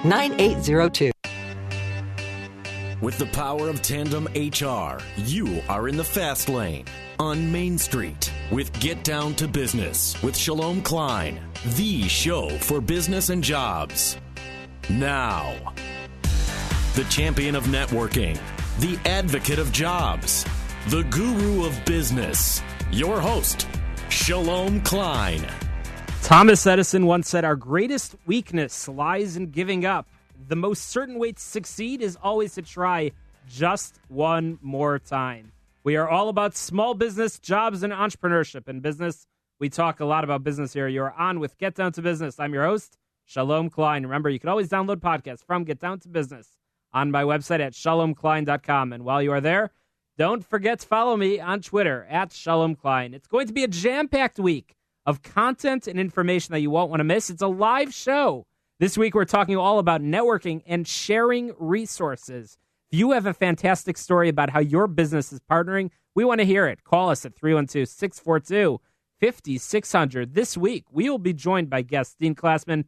9802. With the power of Tandem HR, you are in the fast lane on Main Street with Get Down to Business with Shalom Klein, the show for business and jobs. Now, the champion of networking, the advocate of jobs, the guru of business, your host, Shalom Klein. Thomas Edison once said, "Our greatest weakness lies in giving up. The most certain way to succeed is always to try just one more time." We are all about small business, jobs, and entrepreneurship. In business, we talk a lot about business here. You're on with Get Down to Business. I'm your host, Shalom Klein. Remember, you can always download podcasts from Get Down to Business on my website at shalomklein.com. And while you are there, don't forget to follow me on Twitter at Shalom Klein. It's going to be a jam-packed week of content and information that you won't want to miss. It's a live show. This week, we're talking all about networking and sharing resources. If you have a fantastic story about how your business is partnering, we want to hear it. Call us at 312-642-5600. This week, we will be joined by guests Dean Klassman,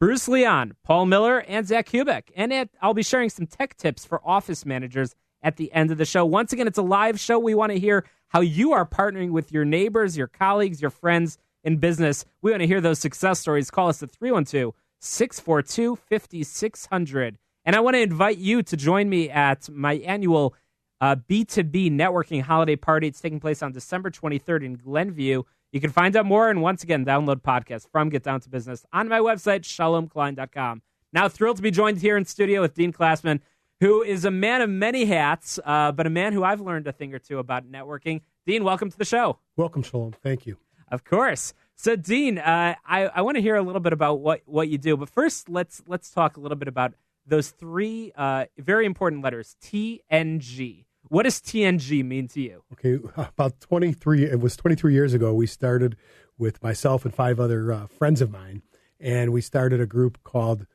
Bruce Leon, Paul Miller, and Zach Kubik. And I'll be sharing some tech tips for office managers at the end of the show. Once again, it's a live show. We want to hear how you are partnering with your neighbors, your colleagues, your friends in business. We want to hear those success stories. Call us at 312-642-5600. And I want to invite you to join me at my annual B2B networking holiday party. It's taking place on December 23rd in Glenview. You can find out more and once again, download podcasts from Get Down to Business on my website, shalomklein.com. Now thrilled to be joined here in studio with Dean Klassman, who is a man of many hats, but a man who I've learned a thing or two about networking. Dean, welcome to the show. Welcome, Shalom. Thank you. Of course. So, Dean, I want to hear a little bit about what you do. But first, let's talk a little bit about those three very important letters, TNG. What does TNG mean to you? Okay, about 23 years ago, we started with myself and 5 other friends of mine, and we started a group called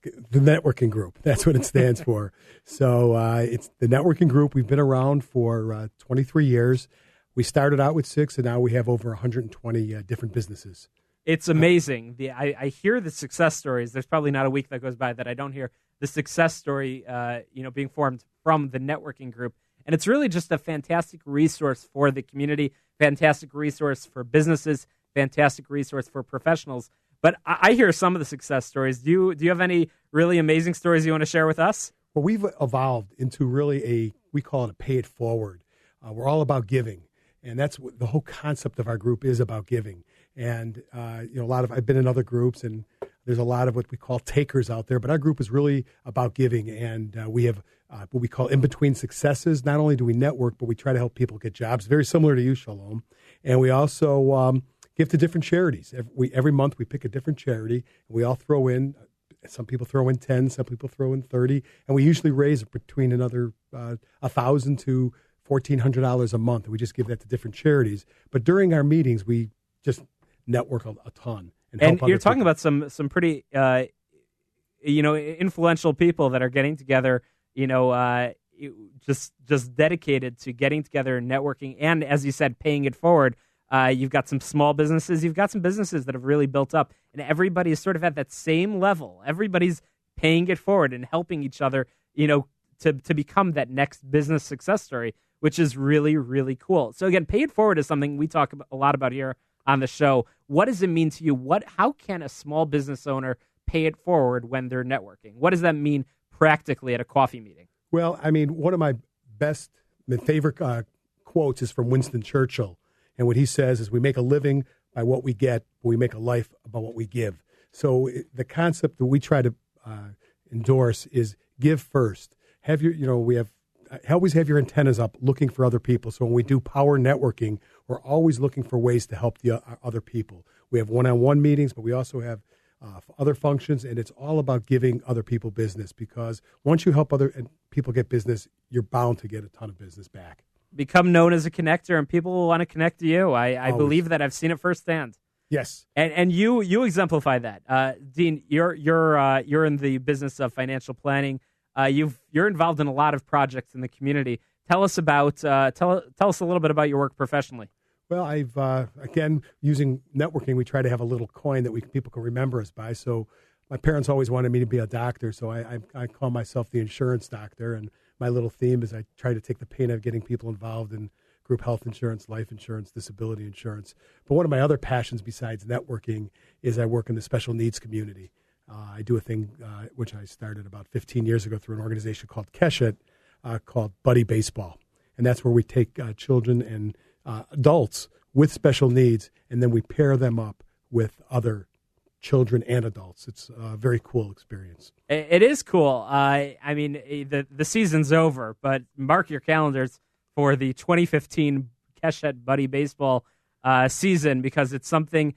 the Networking Group. That's what it stands for. So it's the Networking Group. We've been around for 23 years. We started out with 6, and now we have over 120 different businesses. It's amazing. I hear the success stories. There's probably not a week that goes by that I don't hear the success story being formed from the Networking Group. And it's really just a fantastic resource for the community, fantastic resource for businesses, fantastic resource for professionals. But I hear some of the success stories. Do you have any really amazing stories you want to share with us? Well, we've evolved into really we call it a pay it forward. We're all about giving. And that's what the whole concept of our group is, about giving. And, I've been in other groups, and there's a lot of what we call takers out there, but our group is really about giving. And we have what we call in-between successes. Not only do we network, but we try to help people get jobs, very similar to you, Shalom. And we also give to different charities. Every month we pick a different charity, and we all throw in, some people throw in 10, some people throw in 30, and we usually raise between another $1,000 to $1,400 a month. We just give that to different charities. But during our meetings, we just network a ton. And you're talking about some pretty, influential people that are getting together, just dedicated to getting together and networking. And as you said, paying it forward. You've got some small businesses. You've got some businesses that have really built up. And everybody is sort of at that same level. Everybody's paying it forward and helping each other, to become that next business success story, which is really, really cool. So again, pay it forward is something we talk a lot about here on the show. What does it mean to you? How can a small business owner pay it forward when they're networking? What does that mean practically at a coffee meeting? Well, I mean, one of my favorite quotes is from Winston Churchill. And what he says is, we make a living by what we get, but we make a life by what we give. So the concept that we try to endorse is give first. Always have your antennas up looking for other people. So when we do power networking, we're always looking for ways to help the other people. We have one-on-one meetings, but we also have other functions, and it's all about giving other people business, because once you help other people get business, you're bound to get a ton of business back. Become known as a connector, and people will want to connect to you. I believe that. I've seen it firsthand. Yes, and you exemplify that. Dean, you're in the business of financial planning. You're involved in a lot of projects in the community. Tell us about tell us a little bit about your work professionally. Well, again, using networking, we try to have a little coin that people can remember us by. So my parents always wanted me to be a doctor, so I call myself the insurance doctor. And my little theme is I try to take the pain out of getting people involved in group health insurance, life insurance, disability insurance. But one of my other passions besides networking is I work in the special needs community. I do a thing which I started about 15 years ago through an organization called Keshet, called Buddy Baseball. And that's where we take children and adults with special needs, and then we pair them up with other children and adults. It's a very cool experience. It is cool. I mean, the season's over, but mark your calendars for the 2015 Keshet Buddy Baseball season, because it's something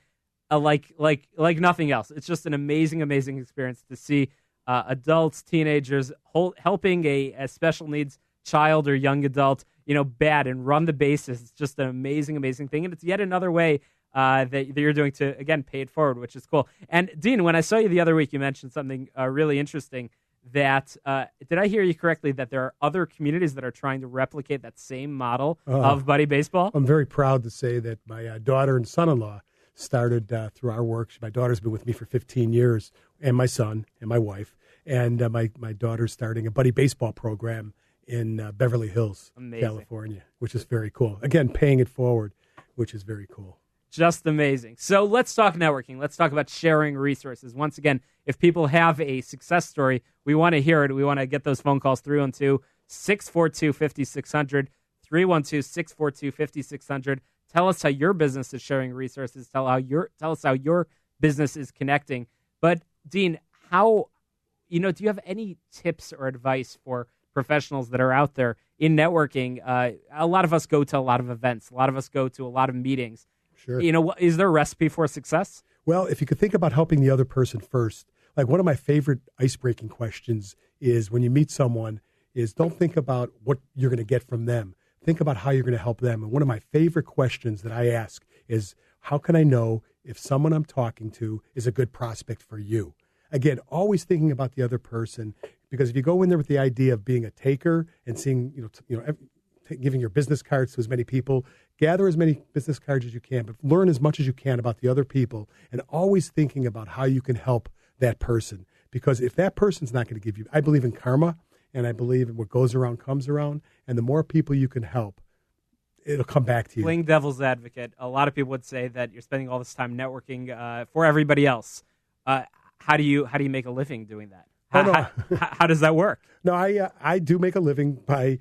like nothing else. It's just an amazing experience to see adults, teenagers helping a special needs child or young adult, bat and run the bases. It's just an amazing thing, and it's yet another way that you're doing to, again, pay it forward, which is cool. And Dean, when I saw you the other week, you mentioned something really interesting. That did I hear you correctly? That there are other communities that are trying to replicate that same model of Buddy Baseball. I'm very proud to say that my daughter and son-in-law started through our work. My daughter's been with me for 15 years, and my son and my wife, and my daughter's starting a Buddy Baseball program in Beverly Hills, California, which is very cool. Again, paying it forward, which is very cool. Just amazing. So let's talk networking. Let's talk about sharing resources. Once again, if people have a success story, we want to hear it. We want to get those phone calls, 312-642-5600, 312-642-5600. Tell us how your business is sharing resources. Tell us how your business is connecting. But Dean, do you have any tips or advice for professionals that are out there in networking? A lot of us go to a lot of events. A lot of us go to a lot of meetings. Sure. Is there a recipe for success? Well, if you could think about helping the other person first, like one of my favorite ice-breaking questions is when you meet someone is don't think about what you're going to get from them. Think about how you're going to help them. And one of my favorite questions that I ask is, how can I know if someone I'm talking to is a good prospect for you? Again, always thinking about the other person, because if you go in there with the idea of being a taker and seeing, giving your business cards to as many people, gather as many business cards as you can, but learn as much as you can about the other people, and always thinking about how you can help that person. Because if that person's not going to give you, I believe in karma, and I believe in what goes around comes around, and the more people you can help, it'll come back to you. Playing devil's advocate, a lot of people would say that you're spending all this time networking for everybody else. How do you make a living doing that? How does that work? No, I do make a living by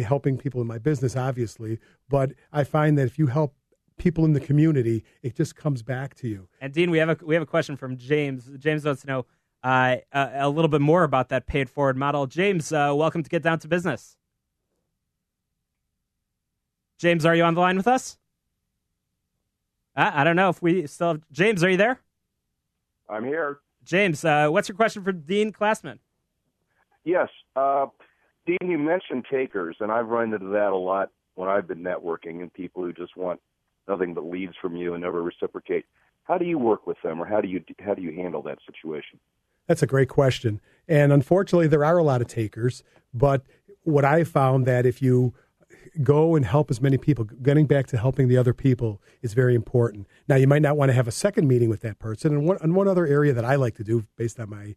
helping people in my business, obviously. But I find that if you help people in the community, it just comes back to you. And Dean, we have a question from James. James wants to know a little bit more about that paid forward model. James, welcome to Get Down to Business. James, are you on the line with us? I don't know if we still have... James, are you there? I'm here. James, what's your question for Dean Klassman? Yes. Dean, you mentioned takers, and I've run into that a lot when I've been networking, and people who just want nothing but leads from you and never reciprocate. How do you work with them, or how do you handle that situation? That's a great question. And unfortunately, there are a lot of takers. But what I found that if you go and help as many people, getting back to helping the other people is very important. Now, you might not want to have a second meeting with that person. And one other area that I like to do based on my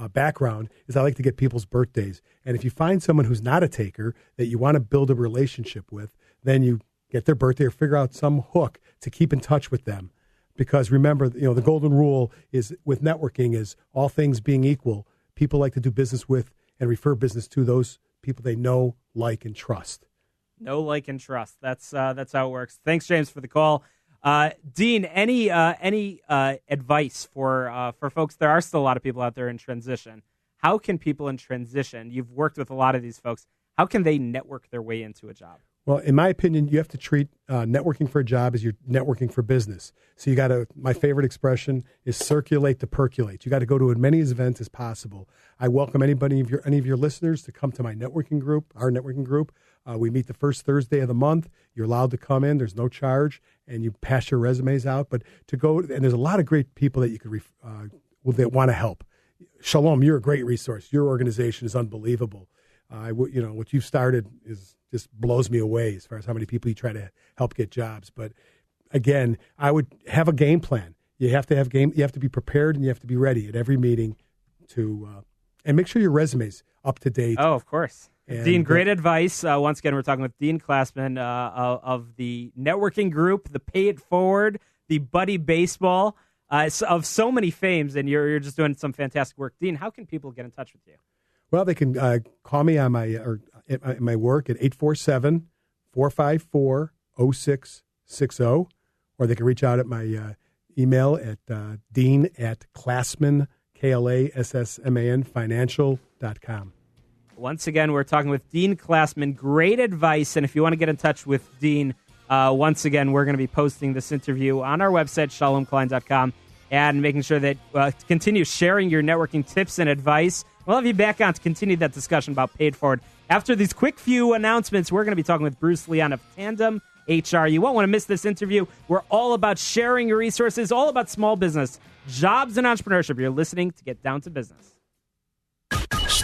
background is I like to get people's birthdays. And if you find someone who's not a taker that you want to build a relationship with, then you get their birthday or figure out some hook to keep in touch with them. Because remember, the golden rule is with networking is all things being equal, people like to do business with and refer business to those people they know, like, and trust. Know, like, and trust. That's how it works. Thanks, James, for the call. Dean, any advice for folks? There are still a lot of people out there in transition. How can people in transition, you've worked with a lot of these folks, how can they network their way into a job? Well, in my opinion, you have to treat networking for a job as you're networking for business. So you got to, my favorite expression is circulate to percolate. You got to go to as many events as possible. I welcome any of your listeners to come to my networking group, our networking group. We meet the first Thursday of the month. You're allowed to come in. There's no charge, and you pass your resumes out. But to go, and there's a lot of great people that you could that want to help. Shalom, you're a great resource. Your organization is unbelievable. What you've started just blows me away as far as how many people you try to help get jobs. But again, I would have a game plan. you have to have game. You have to be prepared and you have to be ready at every meeting to and make sure your resume's up to date. Oh, of course. And, Dean, great advice. Once again, we're talking with Dean Klassman of the networking group, the Pay It Forward, the Buddy Baseball, of so many fames, and you're just doing some fantastic work. Dean, how can people get in touch with you? Well, they can call me on at my work at 847-454-0660, or they can reach out at my email at dean@Klassman, Klassman, financial.com. Once again, we're talking with Dean Klassman. Great advice, and if you want to get in touch with Dean, once again, we're going to be posting this interview on our website, shalomklein.com, and making sure that continue sharing your networking tips and advice. We'll have you back on to continue that discussion about Pay It Forward. After these quick few announcements, we're going to be talking with Bruce Leon of Tandem HR. You won't want to miss this interview. We're all about sharing your resources, all about small business, jobs, and entrepreneurship. You're listening to Get Down to Business.